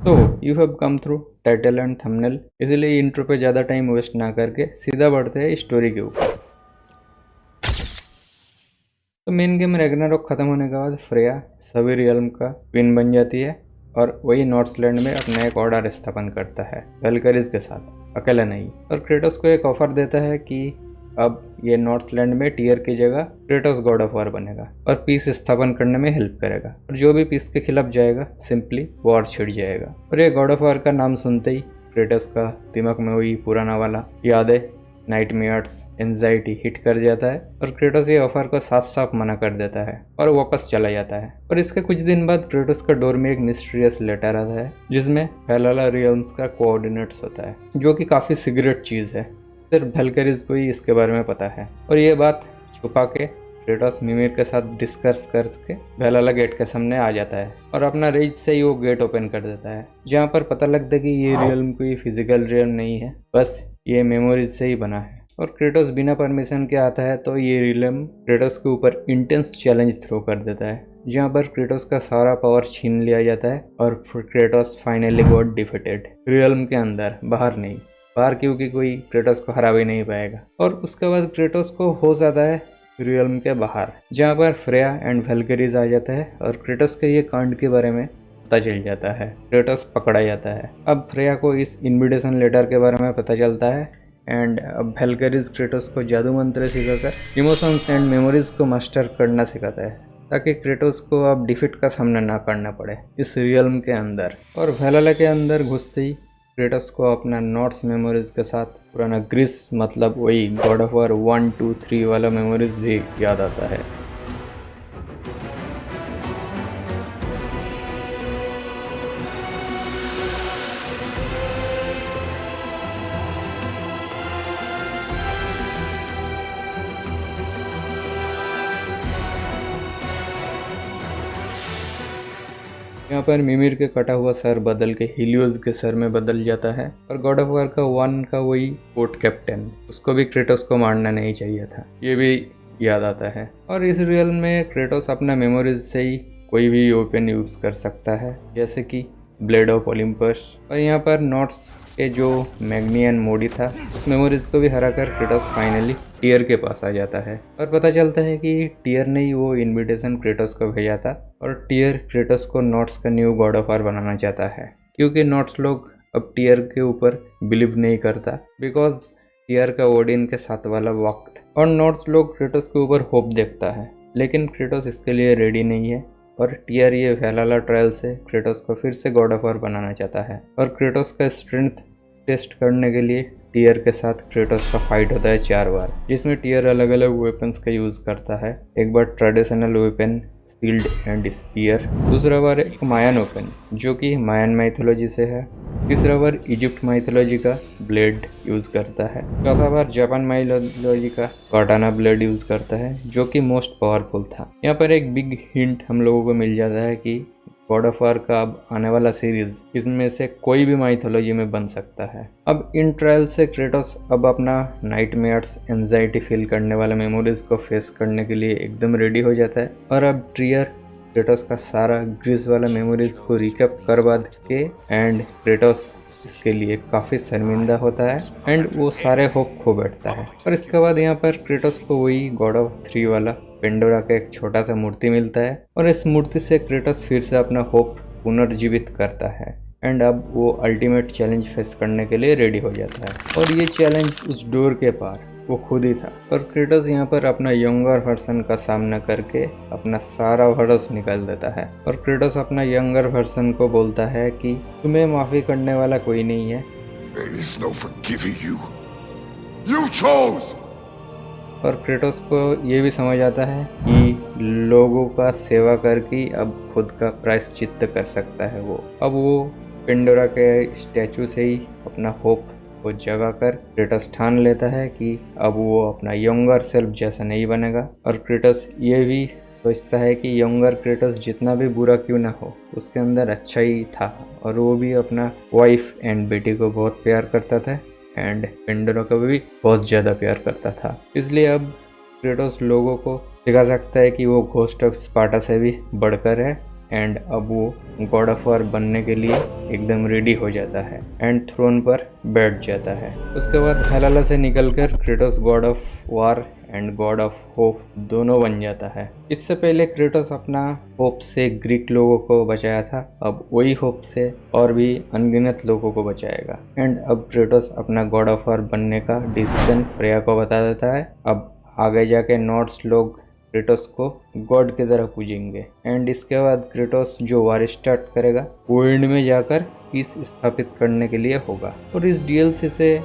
तो you have come through title and thumbnail, इसलिए intro पे ज़्यादा टाइम वेस्ट ना करके सीधा बढ़ते हैं स्टोरी के ऊपर। तो मेन गेम रैग्नारोक खत्म होने के बाद फ्रेया सभी रियल्म का क्वीन बन जाती है और वही नॉर्थलैंड में अपना एक ऑर्डर स्थापन करता है वेलकरिस के साथ, अकेला नहीं। और क्रेटोस को एक ऑफर देता है कि अब ये नॉर्थलैंड में टीयर की जगह क्रेटोस गॉड ऑफ वॉर बनेगा और पीस स्थापन करने में हेल्प करेगा, और जो भी पीस के खिलाफ जाएगा सिंपली वॉर छिड़ जाएगा। और ये गॉड ऑफ वॉर का नाम सुनते ही क्रेटोस का दिमाग में वही पुराना वाला यादें, नाइटमेयर्स, एंजाइटी हिट कर जाता है और क्रेटोस ये ऑफर को साफ साफ मना कर देता है और वापस चला जाता है। और इसके कुछ दिन बाद क्रेटोस का डोर में एक मिस्टीरियस लेटर आता है जिसमें वेलाला रियल्म्स का कोऑर्डिनेट्स होता है, जो कि काफ़ी सीक्रेट चीज़ है, सिर्फ वेलकरिस को ही इसके बारे में पता है। और ये बात छुपा के क्रेटोस मिमिर के साथ डिस्कस करके वेलाला गेट के सामने आ जाता है और अपना रेज से ही वो गेट ओपन कर देता है, जहाँ पर पता लगता है कि ये रियल्म कोई फिजिकल रियल्म नहीं है, बस ये मेमोरीज से ही बना है। और क्रेटोस बिना परमिशन के आता है तो ये रियल्म क्रेटोस के ऊपर इंटेंस चैलेंज थ्रो कर देता है, जहाँ पर क्रेटोस का सारा पावर छीन लिया जाता है और Kratos finally got defeated realm के अंदर, बाहर नहीं। बाहर क्योंकि कोई क्रेटोस को हरा भी नहीं पाएगा। और उसके बाद क्रेटोस को हो जाता है रियल्म के बाहर, जहाँ पर फ्रेया एंड वेलकरिस आ जाता है और क्रेटोस के ये कांड के बारे में पता चल जाता है। क्रेटोस पकड़ा जाता है। अब फ्रेया को इस इनविटेशन लेटर के बारे में पता चलता है एंड अब वेलकरिस क्रेटोस को जादू मंत्र सिखाकर इमोशंस एंड मेमोरीज को मास्टर करना सिखाता है, ताकि क्रेटोस को अब डिफीट का सामना ना करना पड़े इस रियल्म के अंदर। और वेलाला के अंदर घुसते ही क्रेटोस को अपना नॉर्स मेमोरीज के साथ पुराना ग्रीस, मतलब वही गॉड ऑफ वॉर 1, 2, 3 वाला मेमोरीज भी याद आता है। यहाँ पर मिमिर के कटा हुआ सर बदल के हीलियोस के सर में बदल जाता है और गॉड ऑफ वॉर का 1 का वही पोर्ट कैप्टन, उसको भी क्रेटोस को मारना नहीं चाहिए था, ये भी याद आता है। और इस रियल में क्रेटोस अपना मेमोरीज से ही कोई भी वेपन यूज कर सकता है, जैसे कि ब्लेड ऑफ ओलिम्पस। और यहाँ पर नॉट्स के जो मैग्नियन मोडी था उस मेमोरीज को भी हराकर क्रेटोस फाइनली टीयर के पास आ जाता है और पता चलता है कि टीयर ने ही वो इनविटेशन क्रेटोस को भेजा था और टीयर क्रेटोस को नॉट्स का न्यू गॉड ऑफ वॉर बनाना चाहता है, क्योंकि नॉट्स लोग अब टीयर के ऊपर बिलीव नहीं करता बिकॉज टीयर का ओडिन के साथ वाला वक्त, और नॉट्स लोग क्रेटोस के ऊपर होप देखता है, लेकिन क्रेटोस इसके लिए रेडी नहीं है। और टीयर ये वेलाला ट्रायल से क्रेटोस को फिर से गॉड ऑफ वॉर बनाना चाहता है और क्रेटोस का स्ट्रेंथ टेस्ट करने के लिए टीयर के साथ क्रेटोस का फाइट होता है 4 बार, जिसमें टीयर अलग अलग वेपन्स का यूज़ करता है। एक बार traditional weapon shield and spear, दूसरा बार एक मायन वेपन जो कि मायन माइथोलॉजी से है, तीसरा बार इजिप्ट माइथोलॉजी का ब्लेड यूज़ करता है, चौथा बार जापान माइथोलॉजी का काटाना ब्लेड यूज़ करता है जो कि मोस्ट पावरफुल था। यहाँ पर एक बिग हिंट हम लोगों को मिल जाता है कि गॉड ऑफ वॉर का अब आने वाला सीरीज इसमें से कोई भी माइथोलॉजी में बन सकता है। अब इन ट्रायल से क्रेटोस अब अपना नाइटमेयर्स, एंजाइटी फील करने वाला मेमोरीज को फेस करने के लिए एकदम रेडी हो जाता है। और अब टीयर क्रेटोस का सारा ग्रीस वाला मेमोरीज को रिकैप करवा के एंड क्रेटोस इसके लिए काफ़ी शर्मिंदा होता है एंड वो सारे होप खो बैठता है। और इसके बाद यहाँ पर क्रेटोस को वही गॉड ऑफ 3 वाला पेंडोरा का एक छोटा सा मूर्ति मिलता है और इस मूर्ति से क्रेटोस फिर से अपना होप पुनर्जीवित करता है एंड अब वो अल्टीमेट चैलेंज फेस करने के लिए रेडी हो जाता है। और ये चैलेंज उस डोर के पार वो खुद ही था। और क्रेटोस यहाँ पर अपना यंगर वर्सन का सामना करके अपना सारा भरोस निकाल देता है और क्रेटोस अपना यंगर वर्सन को बोलता है कि तुम्हें माफ़ी करने वाला कोई नहीं है। There is no forgiving you. You chose! और क्रेटोस को ये भी समझ आता है कि लोगों का सेवा करके अब खुद का प्रायश्चित्त कर सकता है वो। अब वो पेंडोरा के स्टैचू से ही अपना होप को जगा कर क्रेटोस ठान लेता है कि अब वो अपना यंगर सेल्फ जैसा नहीं बनेगा। और क्रेटोस ये भी सोचता है कि यंगर क्रेटोस जितना भी बुरा क्यों ना हो उसके अंदर अच्छा ही था और वो भी अपना वाइफ एंड बेटी को बहुत प्यार करता था एंड पेंडोरा को भी बहुत ज़्यादा प्यार करता था। इसलिए अब क्रेटोस लोगों को दिखा सकता है कि वो घोस्ट ऑफ स्पार्टा से भी बढ़कर है एंड अब वो गॉड ऑफ वॉर बनने के लिए एकदम रेडी हो जाता है एंड थ्रोन पर बैठ जाता है। उसके बाद वैलहल्ला से निकलकर Kratos God of war and God of hope दोनों बन जाता है। इससे पहले क्रेटोस अपना होप से ग्रीक लोगों को बचाया था, अब वही होप से और भी अनगिनत लोगों को बचाएगा। एंड अब क्रेटोस अपना गॉड ऑफ वॉर बनने का डिसीजन फ्रेया को बता देता है। अब आगे जाके नॉर्ड्स लोग क्रेटोस को गॉड की तरह पूजेंगे एंड इसके बाद क्रेटोस जो वार स्टार्ट करेगा वो एंड में जाकर पीस स्थापित करने के लिए होगा। और इस डीएलसी से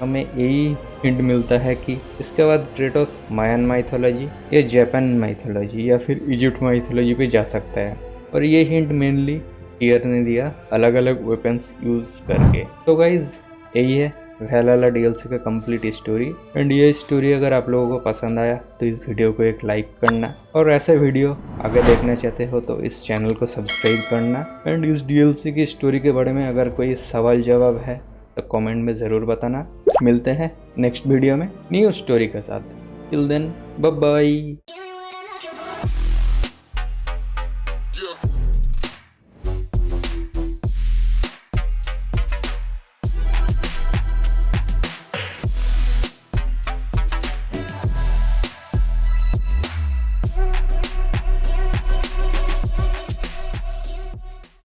हमें यही हिंट मिलता है कि इसके बाद क्रेटोस मायन माइथोलॉजी या जापान माइथोलॉजी या फिर इजिप्ट माइथोलॉजी पे जा सकता है। और ये हिंट मेनली टीयर ने दिया अलग अलग वेपन्स यूज करके। तो गाइज यही है वैलहल्ला डीएलसी का कंप्लीट स्टोरी। एंड ये स्टोरी अगर आप लोगों को पसंद आया तो इस वीडियो को एक लाइक करना, और ऐसे वीडियो आगे देखना चाहते हो तो इस चैनल को सब्सक्राइब करना। एंड इस डीएलसी की स्टोरी के बारे में अगर कोई सवाल जवाब है तो कमेंट में ज़रूर बताना। मिलते हैं नेक्स्ट वीडियो में न्यू स्टोरी के साथ। Till then bye bye.